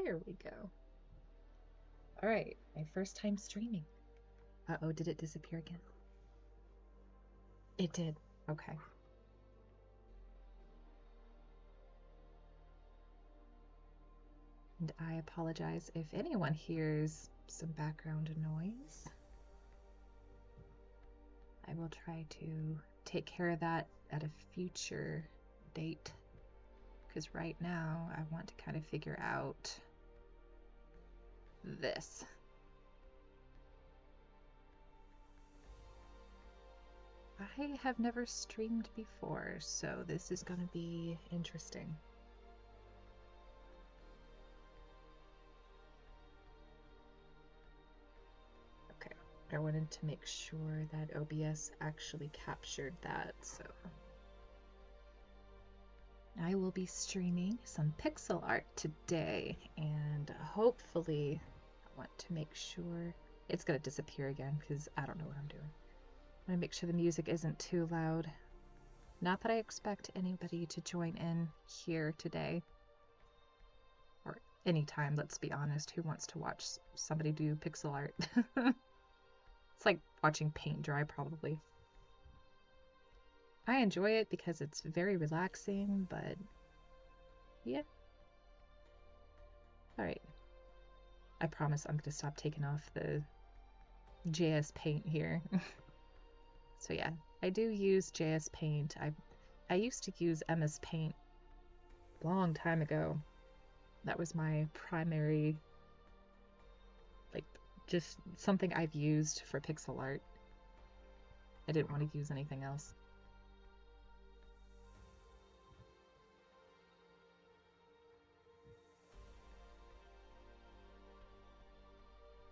There we go. All right, my first time streaming. Uh-oh, did it disappear again? It did. Okay. And I apologize if anyone hears some background noise. I will try to take care of that at a future date, because right now I want to kind of figure out this. I have never streamed before, so this is going to be interesting. Okay, I wanted to make sure that OBS actually captured that, so I will be streaming some pixel art today, and hopefully I want to make sure it's going to disappear again because I don't know what I'm doing. I'm going to make sure the music isn't too loud. Not that I expect anybody to join in here today, or anytime, let's be honest. Who wants to watch somebody do pixel art? It's like watching paint dry, probably. I enjoy it because it's very relaxing, but yeah. Alright. I promise I'm going to stop taking off the JS Paint here. So yeah, I do use JS Paint. I used to use MS Paint a long time ago. That was my primary, like, just something I've used for pixel art. I didn't want to use anything else.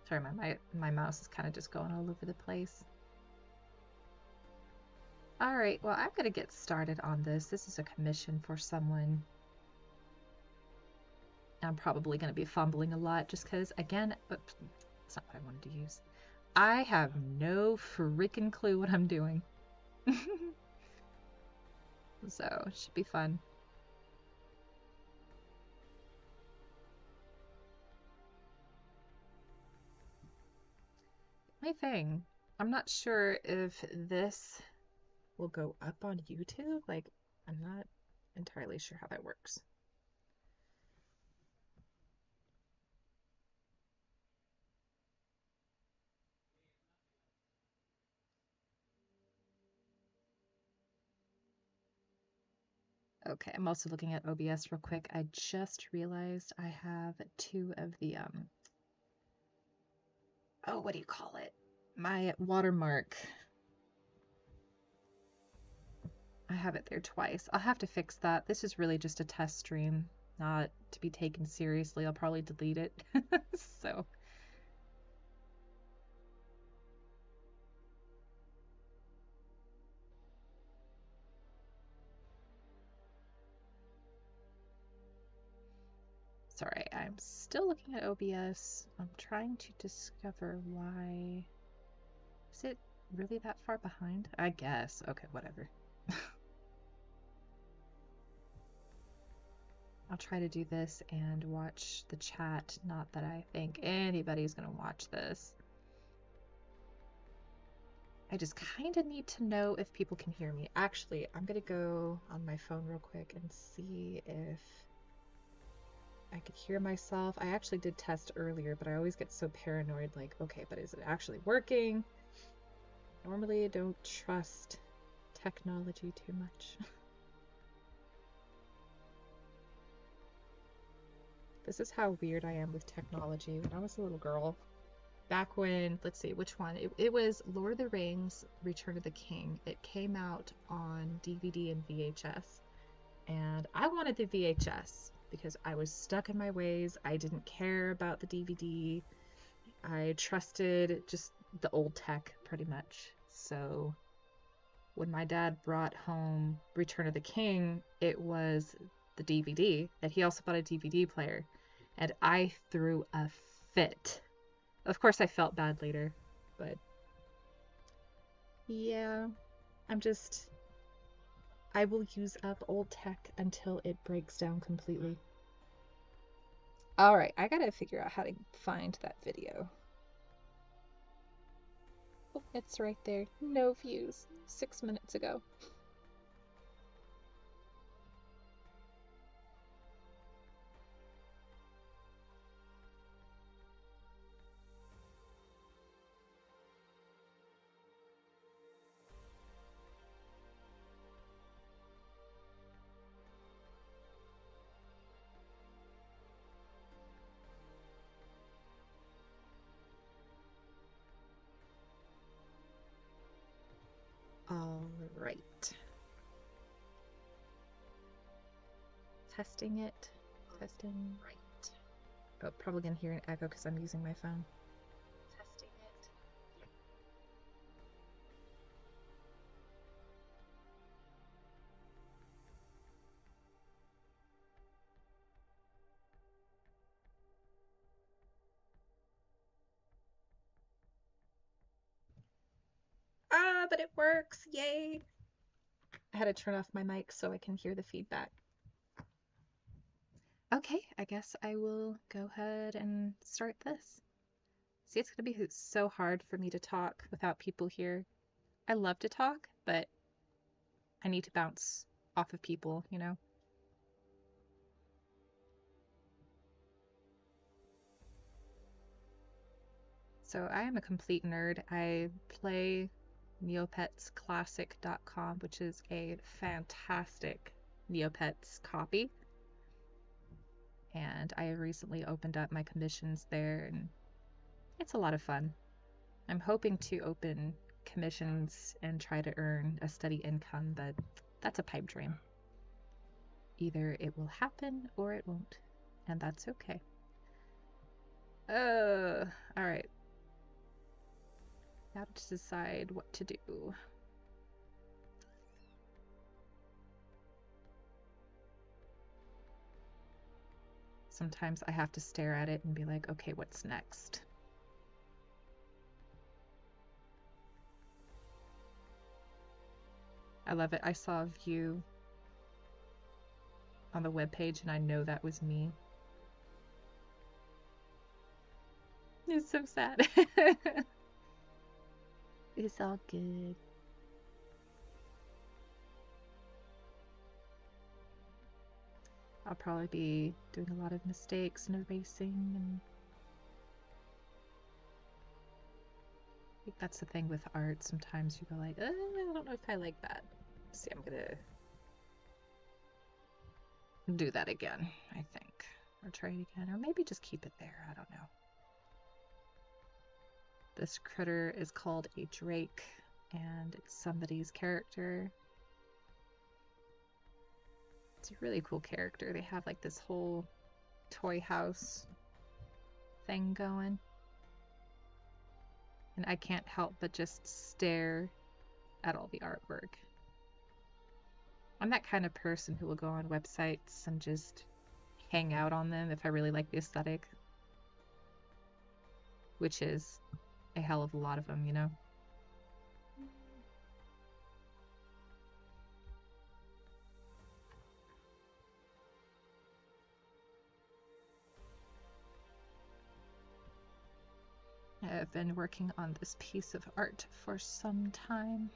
Sorry, my mouse is kind of just going all over the place. Alright, well, I'm going to get started on this. This is a commission for someone. I'm probably going to be fumbling a lot just because, again, oops, that's not what I wanted to use. I have no freaking clue what I'm doing. So, it should be fun. My thing, I'm not sure if this will go up on YouTube. Like, I'm not entirely sure how that works. Okay, I'm also looking at OBS real quick. I just realized I have two of the, oh, what do you call it? My watermark. I have it there twice. I'll have to fix that. This is really just a test stream, not to be taken seriously. I'll probably delete it. So. Sorry, I'm still looking at OBS. I'm trying to discover why. Is it really that far behind? I guess. Okay, whatever. I'll try to do this and watch the chat. Not that I think anybody's gonna watch this. I just kind of need to know if people can hear me. Actually, I'm gonna go on my phone real quick and see if I could hear myself. I actually did test earlier, but I always get so paranoid, like, okay, but is it actually working? Normally I don't trust technology too much. This is how weird I am with technology. When I was a little girl, back when, let's see, which one? It was Lord of the Rings, Return of the King. It came out on DVD and VHS. And I wanted the VHS because I was stuck in my ways. I didn't care about the DVD. I trusted just the old tech pretty much. So when my dad brought home Return of the King, it was the DVD, and he also bought a DVD player, and I threw a fit. Of course, I felt bad later, but yeah, I will use up old tech until it breaks down completely. Alright, I gotta figure out how to find that video. Oh, it's right there. No views. 6 minutes ago. Alright. Testing it. Testing. Right. Oh, probably gonna hear an echo because I'm using my phone. Testing it. Ah, but it works! Yay! I had to turn off my mic so I can hear the feedback. Okay, I guess I will go ahead and start this. See, it's gonna be so hard for me to talk without people here. I love to talk, but I need to bounce off of people, you know? So I am a complete nerd. I play neopetsclassic.com, which is a fantastic Neopets copy. And I recently opened up my commissions there, and it's a lot of fun. I'm hoping to open commissions and try to earn a steady income, but that's a pipe dream. Either it will happen or it won't, and that's okay. Alright. Now to decide what to do. Sometimes I have to stare at it and be like, okay, what's next? I love it. I saw a view on the webpage and I know that was me. It's so sad. It's all good. I'll probably be doing a lot of mistakes and erasing, and I think that's the thing with art. Sometimes you go like, I don't know if I like that. See, I'm gonna do that again, I think. Or try it again, or maybe just keep it there. I don't know. This critter is called a Drake, and it's somebody's character. It's a really cool character. They have like this whole toy house thing going. And I can't help but just stare at all the artwork. I'm that kind of person who will go on websites and just hang out on them if I really like the aesthetic. Which is a hell of a lot of them, you know? I've been working on this piece of art for some time.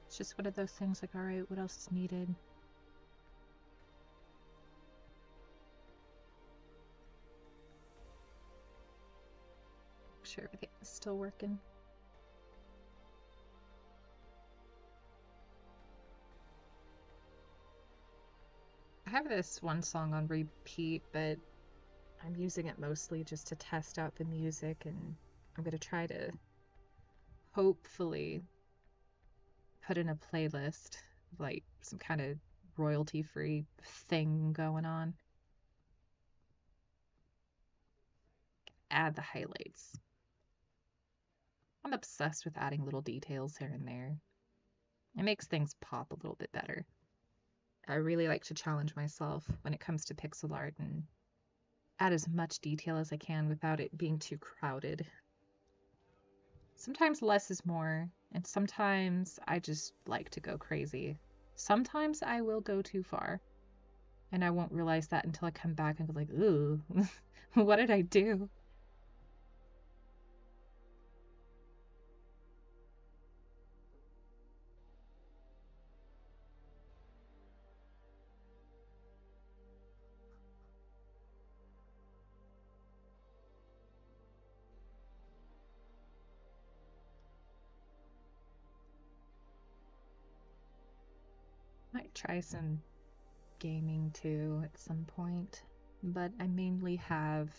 It's just one of those things like, alright, what else is needed? Make sure everything is still working. I have this one song on repeat, but I'm using it mostly just to test out the music, and I'm going to try to hopefully put in a playlist, like some kind of royalty-free thing going on. Add the highlights. I'm obsessed with adding little details here and there. It makes things pop a little bit better. I really like to challenge myself when it comes to pixel art and add as much detail as I can without it being too crowded. Sometimes less is more, and sometimes I just like to go crazy. Sometimes I will go too far. And I won't realize that until I come back and go like, ooh, what did I do? Might try some gaming too at some point, but I mainly have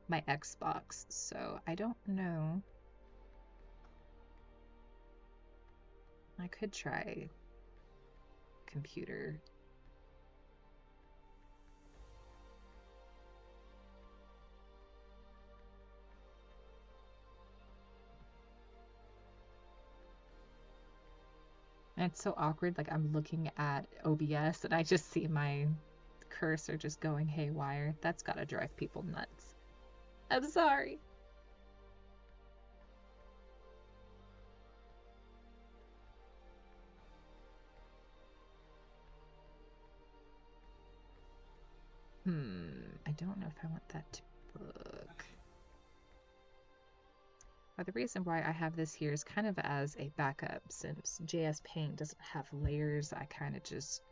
my Xbox, so I don't know. I could try computer. And it's so awkward, like I'm looking at OBS and I just see my cursor just going haywire. That's gotta drive people nuts. I'm sorry. I don't know if I want that to book. But the reason why I have this here is kind of as a backup, since JS Paint doesn't have layers. I kind of just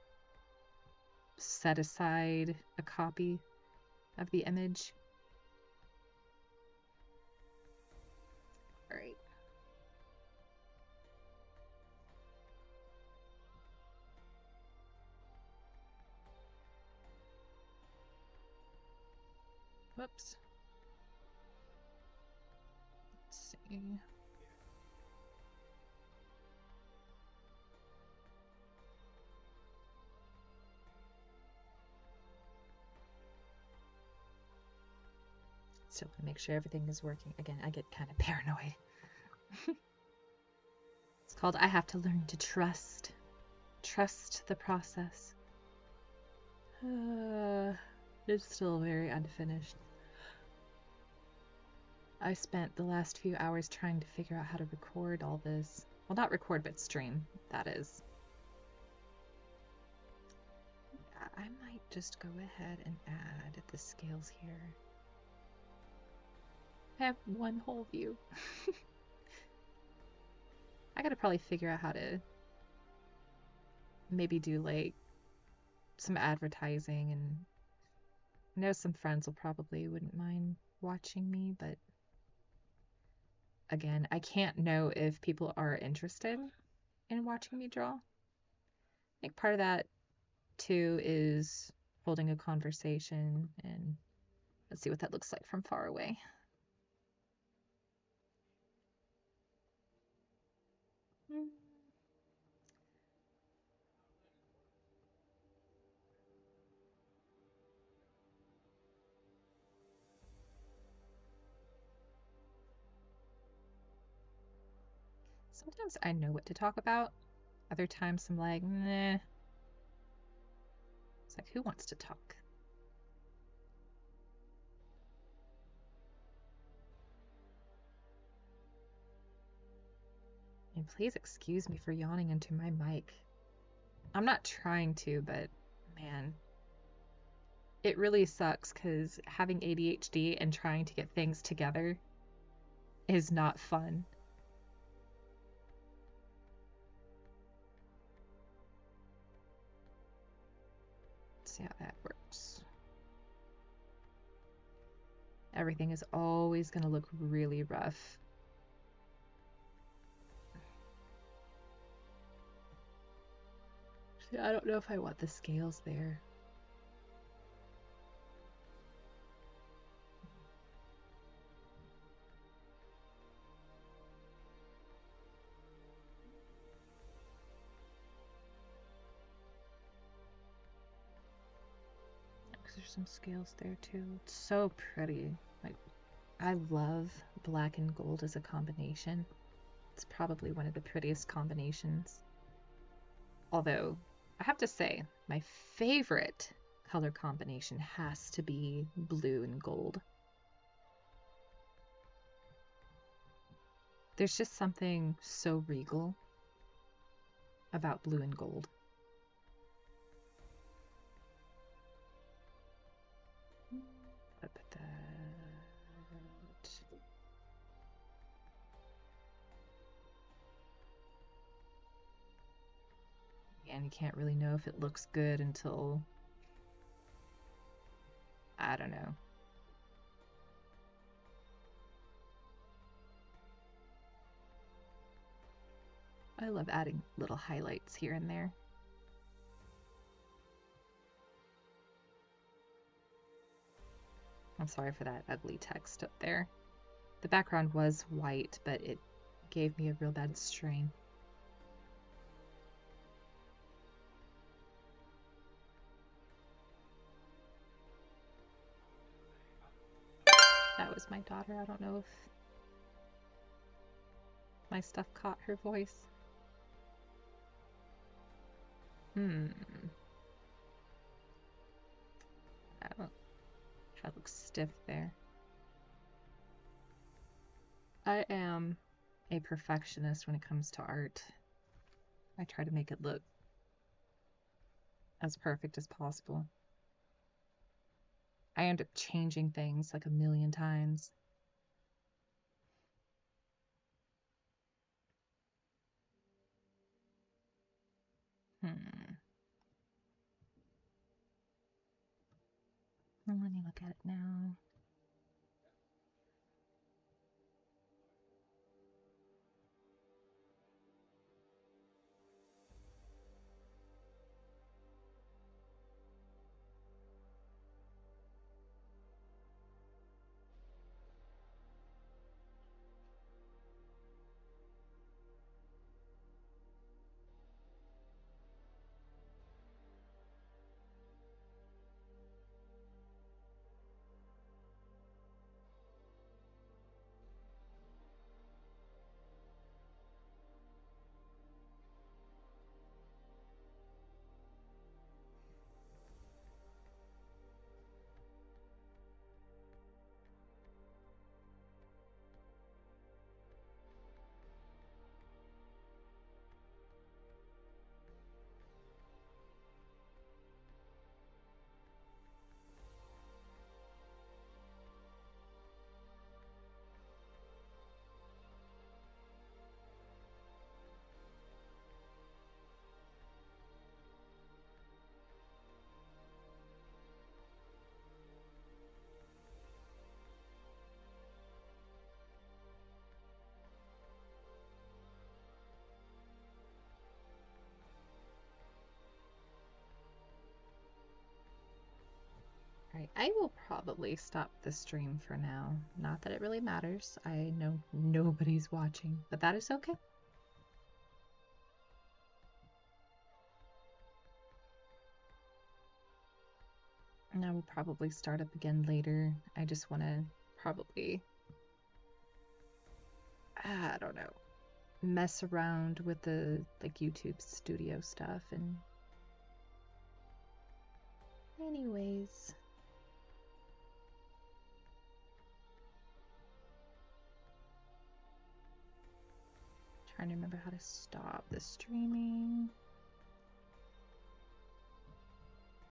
set aside a copy of the image. All right. Whoops. Let's see. So to make sure everything is working. Again, I get kind of paranoid. It's called I have to learn to trust. Trust the process. It's still very unfinished. I spent the last few hours trying to figure out how to record all this. Well, not record, but stream, that is. I might just go ahead and add the scales here. I have one whole view. I gotta probably figure out how to maybe do like some advertising, and I know some friends will probably wouldn't mind watching me, but again, I can't know if people are interested in watching me draw. I think part of that too is holding a conversation, and let's see what that looks like from far away. Sometimes I know what to talk about. Other times I'm like, nah. It's like, who wants to talk? And please excuse me for yawning into my mic. I'm not trying to, but man, it really sucks because having ADHD and trying to get things together is not fun. Let's see how that works. Everything is always going to look really rough. I don't know if I want the scales there. There's some scales there too. It's so pretty. Like, I love black and gold as a combination. It's probably one of the prettiest combinations. Although, I have to say, my favorite color combination has to be blue and gold. There's just something so regal about blue and gold. and you can't really know if it looks good until, I don't know. I love adding little highlights here and there. I'm sorry for that ugly text up there. The background was white, but it gave me a real bad strain. That was my daughter. I don't know if my stuff caught her voice. That looks stiff there. I am a perfectionist when it comes to art. I try to make it look as perfect as possible. I end up changing things like a million times. Let me look at it now. Alright, I will probably stop the stream for now. Not that it really matters. I know nobody's watching, but that is okay. And I will probably start up again later. I just want to probably, I don't know, mess around with the like YouTube studio stuff. And anyways, trying to remember how to stop the streaming.